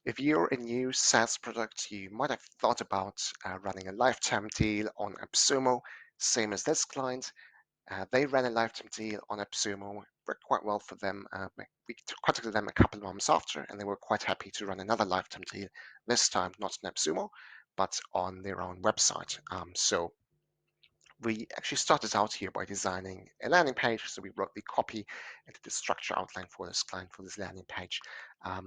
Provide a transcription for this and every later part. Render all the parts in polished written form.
If you're a new SaaS product, you might have thought about running a lifetime deal on AppSumo, same as this client. They ran a lifetime deal on AppSumo, worked quite well for them. We contacted them a couple of months after, and they were quite happy to run another lifetime deal, this time not on AppSumo, but on their own website. So we actually started out here by designing a landing page. So we wrote the copy and the structure outline for this client for this landing page.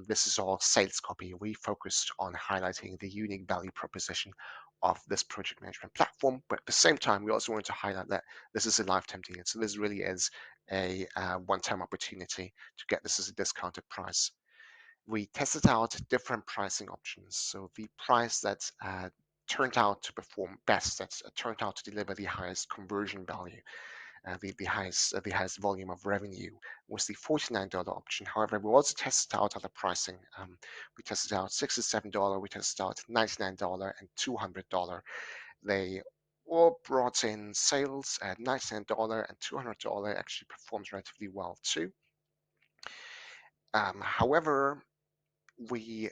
This is all sales copy. We focused on highlighting the unique value proposition of this project management platform, but at the same time, we also wanted to highlight that this is a lifetime deal. So this really is a one-time opportunity to get this as a discounted price. We tested out different pricing options. So the price that turned out to perform best, that turned out to deliver the highest conversion value, the highest volume of revenue, was the $49 option. However, we also tested out other pricing. We tested out $67, we tested out $99 and $200. They all brought in sales at $99 and $200. Actually performs relatively well too. However, we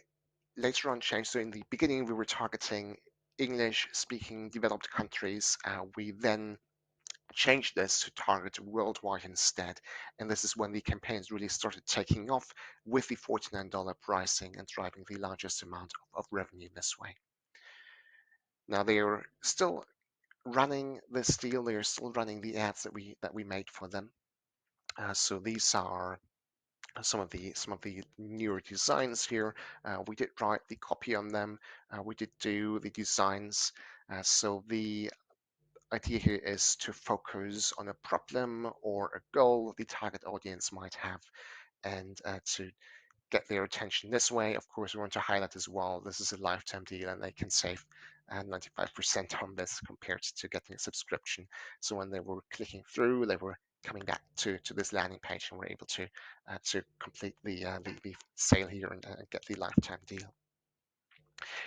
later on changed. So in the beginning, we were targeting English-speaking developed countries. We then changed this to target worldwide instead. And this is when the campaigns really started taking off with the $49 pricing and driving the largest amount of revenue this way. Now they are still running this deal. They are still running the ads that we made for them. So these are some of the newer designs here. We did write the copy on them. We did do the designs. So the idea here is to focus on a problem or a goal the target audience might have, and to get their attention this way. Of course, we want to highlight as well, this is a lifetime deal and they can save 95% on this compared to getting a subscription. So when they were clicking through, they were coming back to this landing page and were able to complete the sale here and get the lifetime deal.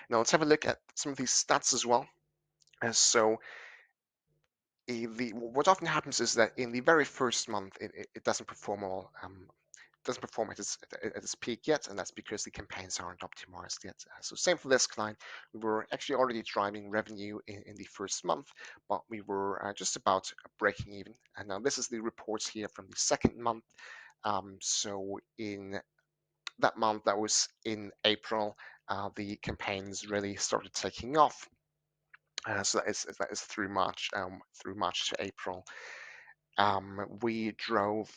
Now let's have a look at some of these stats as well. So what often happens is that in the very first month, it doesn't perform all doesn't perform at its peak yet, and that's because the campaigns aren't optimized yet. So same for this client. We were actually already driving revenue in the first month, but we were just about breaking even. And now this is the reports here from the second month. So in that month, that was in April, the campaigns really started taking off. So that is through March to April. We drove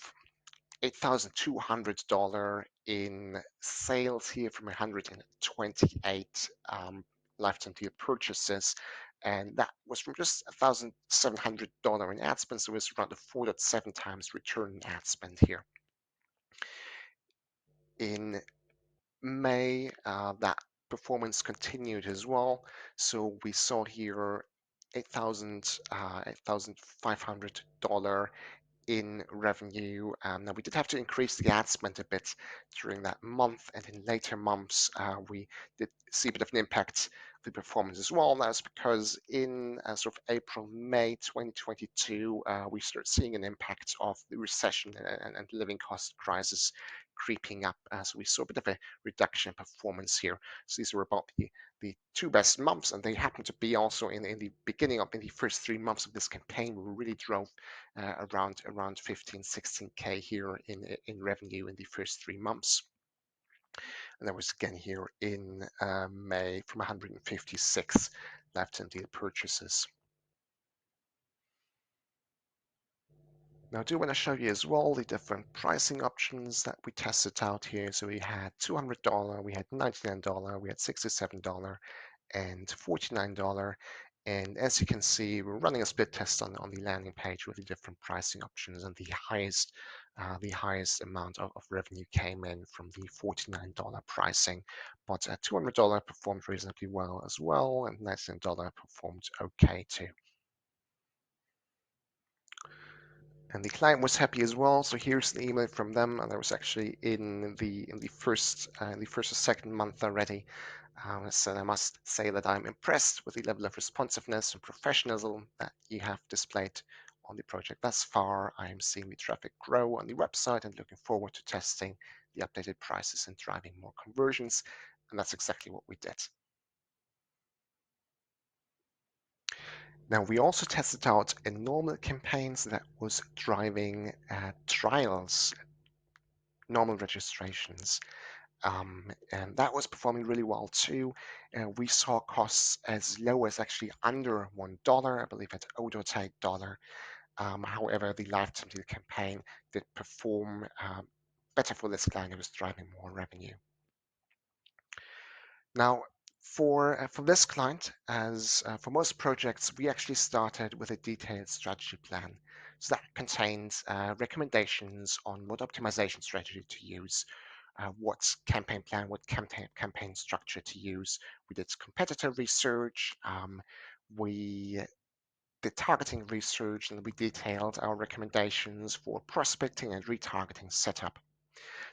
$8,200 in sales here from 128 lifetime deal purchases, and that was from just $1,700 in ad spend, so it was around a 4.7 times return in ad spend here. In May, that performance continued as well, so we saw here $8,500 in revenue. Now we did have to increase the ad spend a bit during that month, and in later months we did see a bit of an impact of the performance as well. And that's because in sort of April, May 2022, we start seeing an impact of the recession and living cost crisis creeping up. So we saw a bit of a reduction in performance here. So these were about the two best months, and they happen to be also in the beginning of in the first 3 months of this campaign. We really drove around 15-16K here in revenue in the first 3 months. And that was again here in May from 156 lifetime deal purchases. Now I do want to show you as well the different pricing options that we tested out here. So we had $200, we had $99, we had $67 and $49. And as you can see, we're running a split test on the landing page with the different pricing options, and the highest amount of revenue came in from the $49 pricing, but $200 performed reasonably well as well, and $99 performed okay too. And the client was happy as well. So here's the email from them, and that was actually in the first or second month already. So I must say that I'm impressed with the level of responsiveness and professionalism that you have displayed on the project thus far. I am seeing the traffic grow on the website and looking forward to testing the updated prices and driving more conversions. And that's exactly what we did. Now, we also tested out a normal campaigns that was driving trials, normal registrations. And that was performing really well too. We saw costs as low as actually under $1, I believe at $0.8. However, the lifetime deal campaign did perform better for this client. It was driving more revenue. Now, for this client, as for most projects, we actually started with a detailed strategy plan. So that contains recommendations on what optimization strategy to use, what campaign plan, what campaign structure to use. We did competitor research. We did targeting research, and we detailed our recommendations for prospecting and retargeting setup.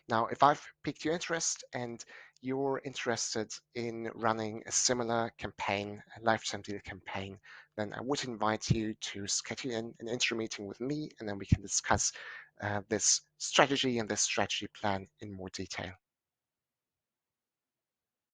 Now, if I've piqued your interest and you're interested in running a similar campaign, a lifetime deal campaign, then I would invite you to schedule an intro meeting with me, and then we can discuss this strategy and this strategy plan in more detail.